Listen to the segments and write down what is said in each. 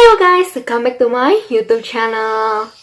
Hello guys, welcome back to my YouTube channel.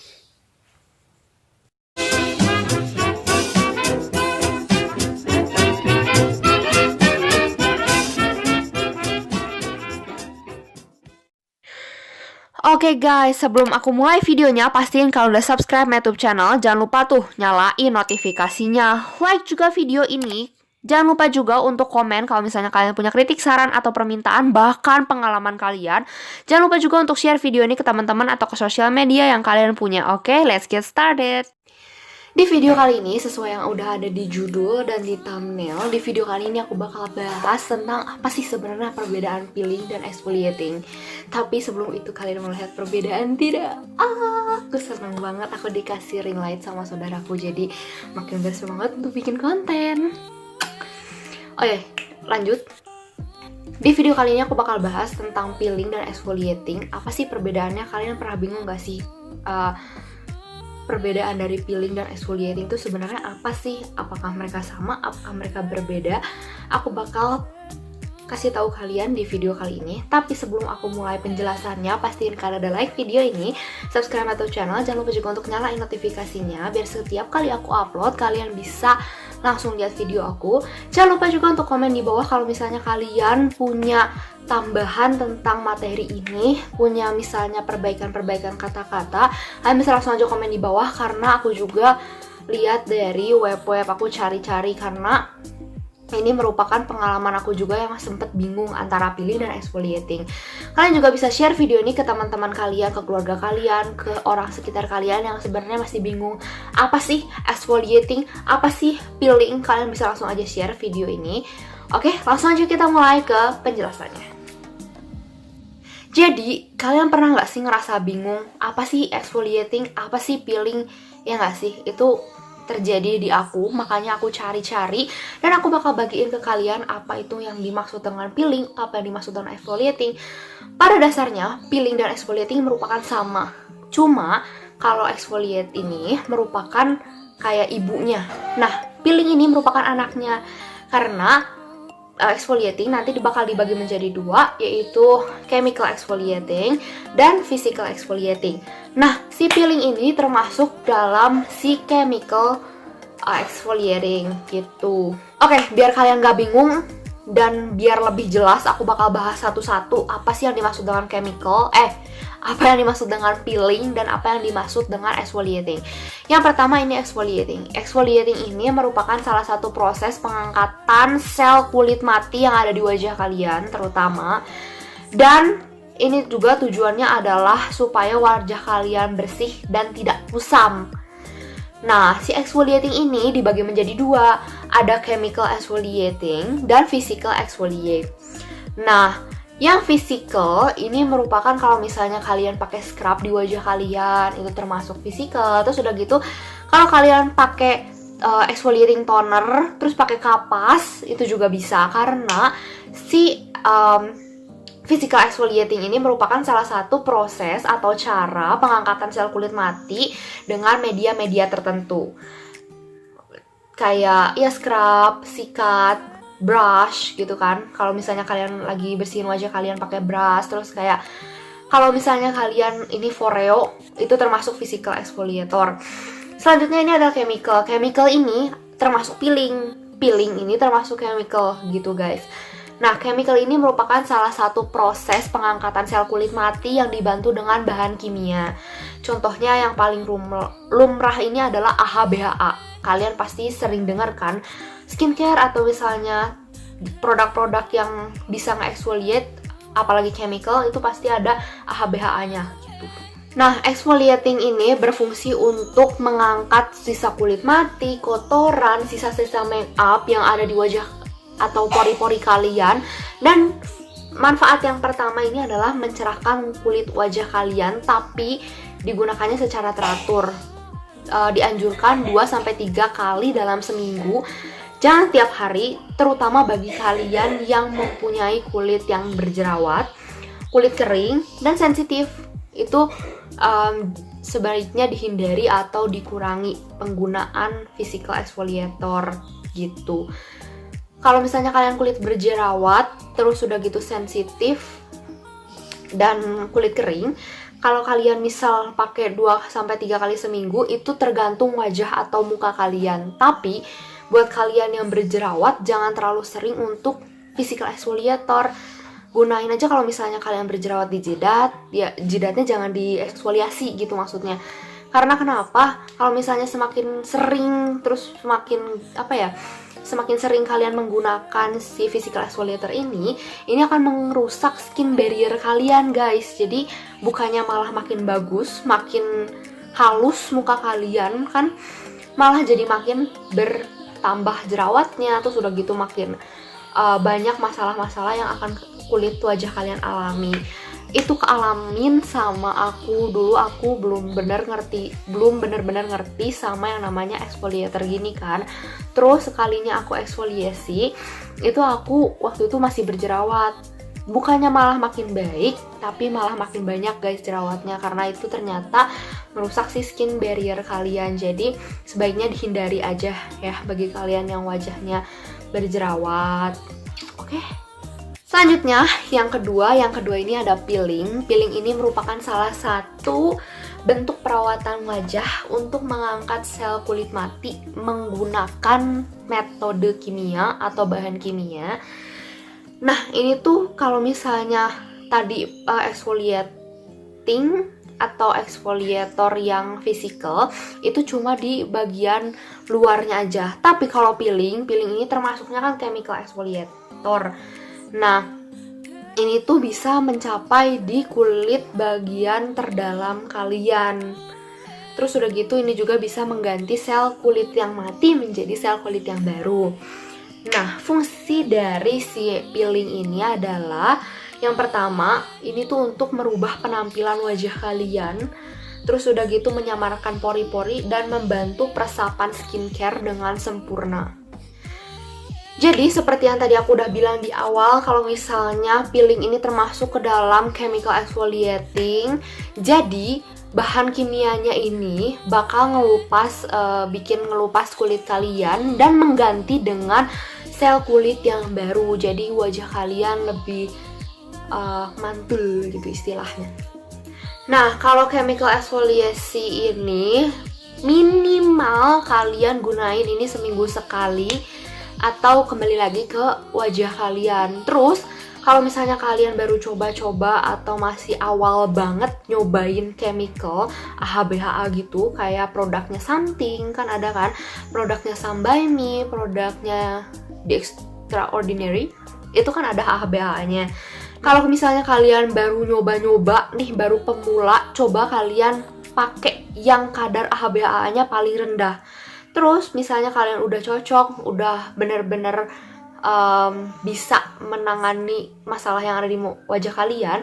Oke guys, sebelum aku mulai videonya, pastiin kalau udah subscribe my YouTube channel, jangan lupa tuh nyalain notifikasinya, like juga video ini. Jangan lupa juga untuk komen kalau misalnya kalian punya kritik, saran, atau permintaan, bahkan pengalaman kalian. Jangan lupa juga untuk share video ini ke teman-teman atau ke sosial media yang kalian punya. Oke, let's get started. Di video kali ini, sesuai yang udah ada di judul dan di thumbnail, di video kali ini aku bakal bahas tentang apa sih sebenarnya perbedaan peeling dan exfoliating. Tapi sebelum itu kalian mau lihat perbedaan tidak? Aku seneng banget aku dikasih ring light sama saudaraku, jadi makin bersemangat untuk bikin konten. Oke, lanjut. Di video kali ini aku bakal bahas tentang peeling dan exfoliating. Apa sih perbedaannya? Kalian pernah bingung gak sih? Perbedaan dari peeling dan exfoliating itu sebenarnya apa sih? Apakah mereka sama? Apakah mereka berbeda? Aku bakal kasih tahu kalian di video kali ini. Tapi sebelum aku mulai penjelasannya, pastiin kalian ada like video ini, subscribe atau channel, jangan lupa juga untuk nyalain notifikasinya biar setiap kali aku upload kalian bisa langsung lihat video aku. Jangan lupa juga untuk komen di bawah kalau misalnya kalian punya tambahan tentang materi ini, punya misalnya perbaikan-perbaikan kata-kata, kalian bisa langsung aja komen di bawah, karena aku juga lihat dari web-web, aku cari-cari karena ini merupakan pengalaman aku juga yang sempet bingung antara peeling dan exfoliating. Kalian juga bisa share video ini ke teman-teman kalian, ke keluarga kalian, ke orang sekitar kalian yang sebenarnya masih bingung apa sih exfoliating, apa sih peeling. Kalian bisa langsung aja share video ini. Oke, langsung aja kita mulai ke penjelasannya. Jadi, kalian pernah nggak sih ngerasa bingung apa sih exfoliating, apa sih peeling? Ya nggak sih? Itu terjadi di aku, makanya aku cari-cari dan aku bakal bagiin ke kalian apa itu yang dimaksud dengan peeling, apa yang dimaksud dengan exfoliating. Pada dasarnya, peeling dan exfoliating merupakan sama. Cuma, kalau exfoliate ini merupakan kayak ibunya. Nah, peeling ini merupakan anaknya. Karena exfoliating nanti bakal dibagi menjadi dua, yaitu chemical exfoliating dan physical exfoliating. Nah, si peeling ini termasuk dalam si chemical exfoliating gitu. Oke, biar kalian gak bingung dan biar lebih jelas, aku bakal bahas satu-satu apa sih yang dimaksud dengan chemical, apa yang dimaksud dengan peeling, dan apa yang dimaksud dengan exfoliating. Yang pertama ini exfoliating. Exfoliating ini merupakan salah satu proses pengangkatan sel kulit mati yang ada di wajah kalian terutama. Dan ini juga tujuannya adalah supaya wajah kalian bersih dan tidak kusam. Nah, si exfoliating ini dibagi menjadi dua. Ada chemical exfoliating dan physical exfoliate. Nah, yang physical ini merupakan kalau misalnya kalian pakai scrub di wajah kalian, itu termasuk physical. Terus udah gitu, kalau kalian pakai exfoliating toner, terus pakai kapas, itu juga bisa. Karena si physical exfoliating ini merupakan salah satu proses atau cara pengangkatan sel kulit mati dengan media-media tertentu. Kayak ya scrub, sikat, brush gitu kan. Kalau misalnya kalian lagi bersihin wajah kalian pakai brush, terus kayak kalau misalnya kalian ini foreo, itu termasuk physical exfoliator. Selanjutnya ini adalah chemical. Chemical ini termasuk peeling. Peeling ini termasuk chemical gitu guys. Nah, chemical ini merupakan salah satu proses pengangkatan sel kulit mati yang dibantu dengan bahan kimia. Contohnya yang paling lumrah ini adalah AHA/BHA. Kalian pasti sering dengar kan, skincare atau misalnya produk-produk yang bisa nge-exfoliate, apalagi chemical, itu pasti ada AHA/BHA-nya gitu. Nah, exfoliating ini berfungsi untuk mengangkat sisa kulit mati, kotoran, sisa-sisa make up yang ada di wajah atau pori-pori kalian. Dan manfaat yang pertama ini adalah mencerahkan kulit wajah kalian, tapi digunakannya secara teratur. Dianjurkan 2-3 kali dalam seminggu. Jangan tiap hari, terutama bagi kalian yang mempunyai kulit yang berjerawat, kulit kering, dan sensitif. Itu sebaiknya dihindari atau dikurangi penggunaan physical exfoliator gitu. Kalau misalnya kalian kulit berjerawat, terus udah gitu sensitif, dan kulit kering, kalau kalian misal pakai 2-3 kali seminggu itu tergantung wajah atau muka kalian. Tapi buat kalian yang berjerawat jangan terlalu sering untuk physical exfoliator. Gunain aja kalau misalnya kalian berjerawat di jidat, ya jidatnya jangan dieksfoliasi gitu maksudnya. Karena kenapa? Kalau misalnya semakin sering terus semakin sering kalian menggunakan si physical exfoliator ini akan merusak skin barrier kalian, guys. Jadi bukannya malah makin bagus, makin halus muka kalian kan, malah jadi makin bertambah jerawatnya, terus udah gitu makin banyak masalah-masalah yang akan kulit wajah kalian alami. Itu kealamin sama aku dulu. Aku belum bener-bener ngerti sama yang namanya exfoliator gini kan. Terus sekalinya aku eksfoliasi, itu aku waktu itu masih berjerawat. Bukannya malah makin baik, tapi malah makin banyak guys jerawatnya, karena itu ternyata merusak si skin barrier kalian. Jadi sebaiknya dihindari aja ya bagi kalian yang wajahnya berjerawat. Oke. Selanjutnya, yang kedua ini ada peeling. Peeling ini merupakan salah satu bentuk perawatan wajah untuk mengangkat sel kulit mati menggunakan metode kimia atau bahan kimia. Nah, ini tuh kalau misalnya tadi exfoliating atau exfoliator yang physical itu cuma di bagian luarnya aja. Tapi kalau peeling ini termasuknya kan chemical exfoliator. Nah, ini tuh bisa mencapai di kulit bagian terdalam kalian. Terus udah gitu ini juga bisa mengganti sel kulit yang mati menjadi sel kulit yang baru. Nah, fungsi dari si peeling ini adalah yang pertama, ini tuh untuk merubah penampilan wajah kalian. Terus udah gitu menyamarkan pori-pori dan membantu peresapan skincare dengan sempurna. Jadi seperti yang tadi aku udah bilang di awal, kalau misalnya peeling ini termasuk ke dalam chemical exfoliating, jadi bahan kimianya ini bakal bikin ngelupas kulit kalian dan mengganti dengan sel kulit yang baru. Jadi wajah kalian lebih mantul gitu istilahnya. Nah, kalau chemical exfoliasi ini minimal kalian gunain ini seminggu sekali atau kembali lagi ke wajah kalian. Terus kalau misalnya kalian baru coba-coba atau masih awal banget nyobain chemical AHA/BHA gitu, kayak produknya Something, kan ada kan produknya Some by Me, produknya The Extraordinary, itu kan ada AHA/BHA-nya. Kalau misalnya kalian baru nyoba-nyoba nih, baru pemula, coba kalian pakai yang kadar AHA/BHA-nya paling rendah. Terus misalnya kalian udah cocok, udah bener-bener bisa menangani masalah yang ada di wajah kalian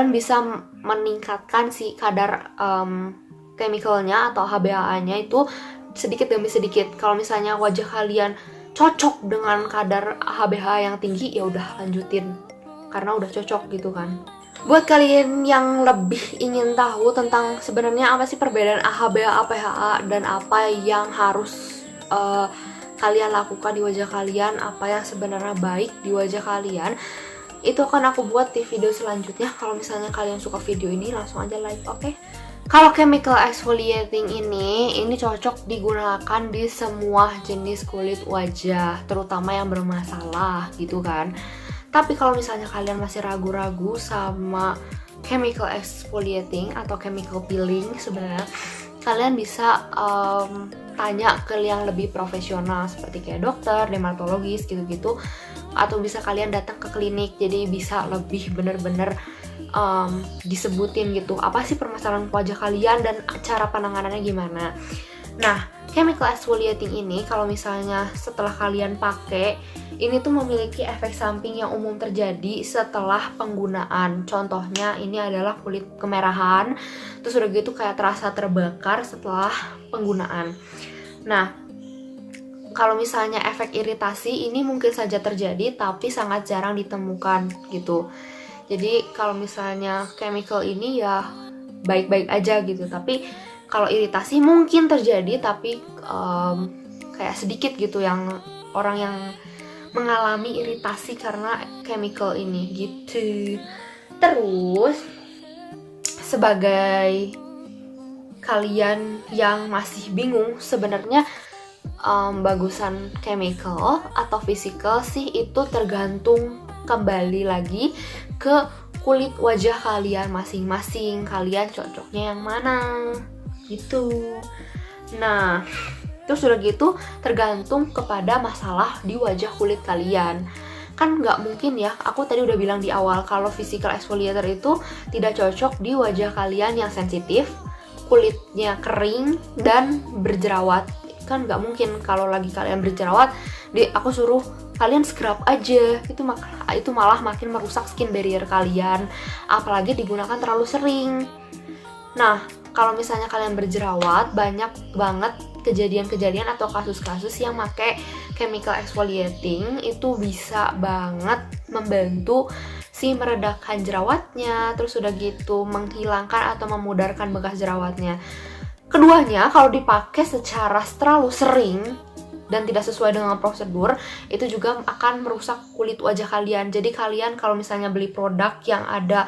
bisa meningkatkan si kadar chemicalnya atau AHA/BHA-nya itu sedikit demi sedikit. Kalau misalnya wajah kalian cocok dengan kadar AHA/BHA yang tinggi, ya udah lanjutin karena udah cocok gitu kan. Buat kalian yang lebih ingin tahu tentang sebenarnya apa sih perbedaan AHA/BHA, PHA, dan apa yang harus kalian lakukan di wajah kalian, apa yang sebenarnya baik di wajah kalian, itu akan aku buat di video selanjutnya. Kalau misalnya kalian suka video ini, langsung aja like, oke? Kalau chemical exfoliating ini cocok digunakan di semua jenis kulit wajah, terutama yang bermasalah gitu kan. Tapi kalau misalnya kalian masih ragu-ragu sama chemical exfoliating atau chemical peeling, sebenarnya kalian bisa tanya ke yang lebih profesional seperti kayak dokter, dermatologis gitu-gitu, atau bisa kalian datang ke klinik, jadi bisa lebih bener-bener disebutin gitu apa sih permasalahan wajah kalian dan cara penanganannya gimana. Nah, chemical exfoliating ini kalau misalnya setelah kalian pakai, ini tuh memiliki efek samping yang umum terjadi setelah penggunaan. Contohnya ini adalah kulit kemerahan, terus udah gitu kayak terasa terbakar setelah penggunaan. Nah, kalau misalnya efek iritasi ini mungkin saja terjadi tapi sangat jarang ditemukan gitu. Jadi kalau misalnya chemical ini ya baik-baik aja gitu, tapi kalau iritasi mungkin terjadi tapi kayak sedikit gitu yang orang yang mengalami iritasi karena chemical ini gitu. Terus sebagai kalian yang masih bingung sebenarnya bagusan chemical atau physical sih, itu tergantung kembali lagi ke kulit wajah kalian masing-masing. Kalian cocoknya yang mana gitu. Nah, terus udah gitu tergantung kepada masalah di wajah kulit kalian. Kan nggak mungkin ya, aku tadi udah bilang di awal kalau physical exfoliator itu tidak cocok di wajah kalian yang sensitif, kulitnya kering dan berjerawat. Kan nggak mungkin kalau lagi kalian berjerawat aku suruh kalian scrub aja, itu malah makin merusak skin barrier kalian, apalagi digunakan terlalu sering. Nah, kalau misalnya kalian berjerawat, banyak banget kejadian-kejadian atau kasus-kasus yang pakai chemical exfoliating itu bisa banget membantu si meredakan jerawatnya, terus udah gitu menghilangkan atau memudarkan bekas jerawatnya. Keduanya kalau dipakai secara terlalu sering dan tidak sesuai dengan prosedur, itu juga akan merusak kulit wajah kalian. Jadi kalian kalau misalnya beli produk yang ada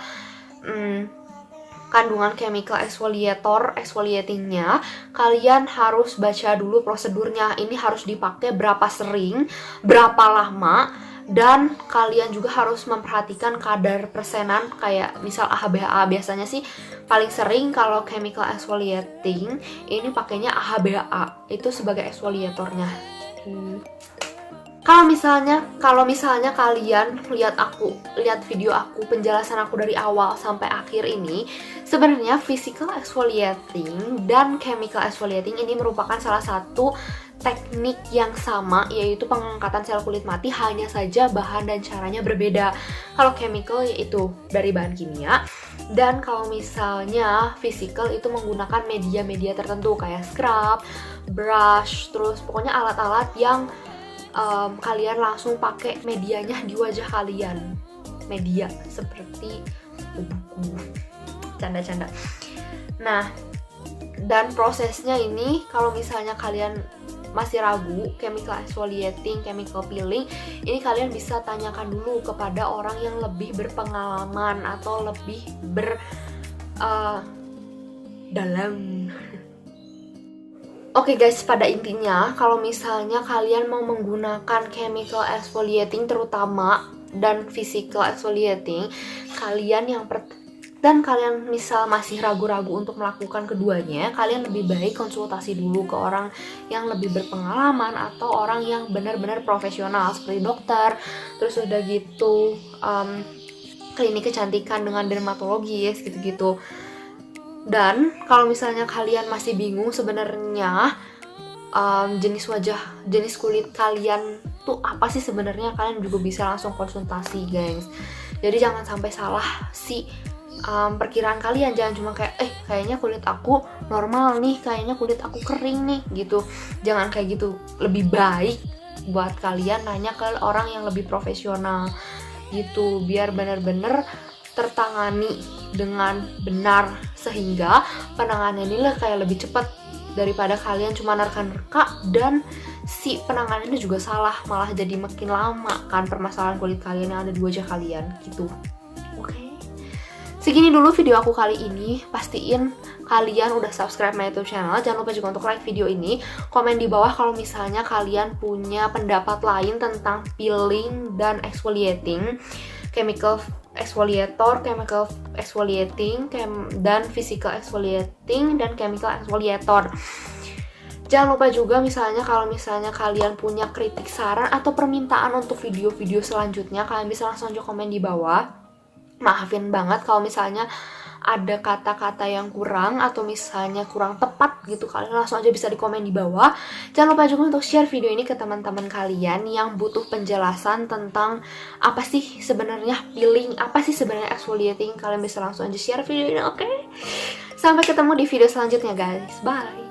kandungan chemical exfoliatingnya, kalian harus baca dulu prosedurnya. Ini harus dipakai berapa sering, berapa lama, dan kalian juga harus memperhatikan kadar persenan, kayak misal AHA-BHA. Biasanya sih paling sering kalau chemical exfoliating ini pakainya AHA-BHA itu sebagai exfoliatornya. Kalau misalnya kalian lihat video aku, penjelasan aku dari awal sampai akhir ini, sebenarnya physical exfoliating dan chemical exfoliating ini merupakan salah satu teknik yang sama, yaitu pengangkatan sel kulit mati, hanya saja bahan dan caranya berbeda. Kalau chemical yaitu dari bahan kimia, dan kalau misalnya physical itu menggunakan media-media tertentu kayak scrub, brush, terus pokoknya alat-alat yang kalian langsung pakai medianya di wajah kalian. Media seperti buku, canda-canda. Nah, dan prosesnya ini kalau misalnya kalian masih ragu chemical exfoliating, chemical peeling, ini kalian bisa tanyakan dulu kepada orang yang lebih berpengalaman atau lebih dalam. Oke guys, pada intinya kalau misalnya kalian mau menggunakan chemical exfoliating terutama dan physical exfoliating, kalian misal masih ragu-ragu untuk melakukan keduanya, kalian lebih baik konsultasi dulu ke orang yang lebih berpengalaman atau orang yang benar-benar profesional seperti dokter, terus udah gitu klinik kecantikan dengan dermatologis gitu-gitu. Dan kalau misalnya kalian masih bingung sebenarnya jenis kulit kalian tuh apa sih sebenarnya, kalian juga bisa langsung konsultasi guys. Jadi jangan sampai salah si perkiraan kalian, jangan cuma kayak kayaknya kulit aku normal nih, kayaknya kulit aku kering nih gitu. Jangan kayak gitu, lebih baik buat kalian nanya ke orang yang lebih profesional gitu, biar benar-benar tertangani dengan benar, sehingga penanganan ini kayak lebih cepat daripada kalian cuma nerka-nerka dan si penanganannya juga salah, malah jadi makin lama kan permasalahan kulit kalian yang ada di wajah kalian gitu. Oke. Segini dulu video aku kali ini. Pastiin kalian udah subscribe my YouTube channel. Jangan lupa juga untuk like video ini. Komen di bawah kalau misalnya kalian punya pendapat lain tentang peeling dan exfoliating, chemical exfoliator, chemical exfoliating, dan physical exfoliating, dan chemical exfoliator. Jangan lupa juga kalau misalnya kalian punya kritik, saran, atau permintaan untuk video-video selanjutnya, kalian bisa langsung aja komen di bawah. Maafin banget kalau misalnya ada kata-kata yang kurang atau misalnya kurang tepat gitu, kalian langsung aja bisa di komen di bawah. Jangan lupa juga untuk share video ini ke teman-teman kalian yang butuh penjelasan tentang apa sih sebenarnya peeling, apa sih sebenarnya exfoliating. Kalian bisa langsung aja share video ini, oke? Sampai ketemu di video selanjutnya guys, bye.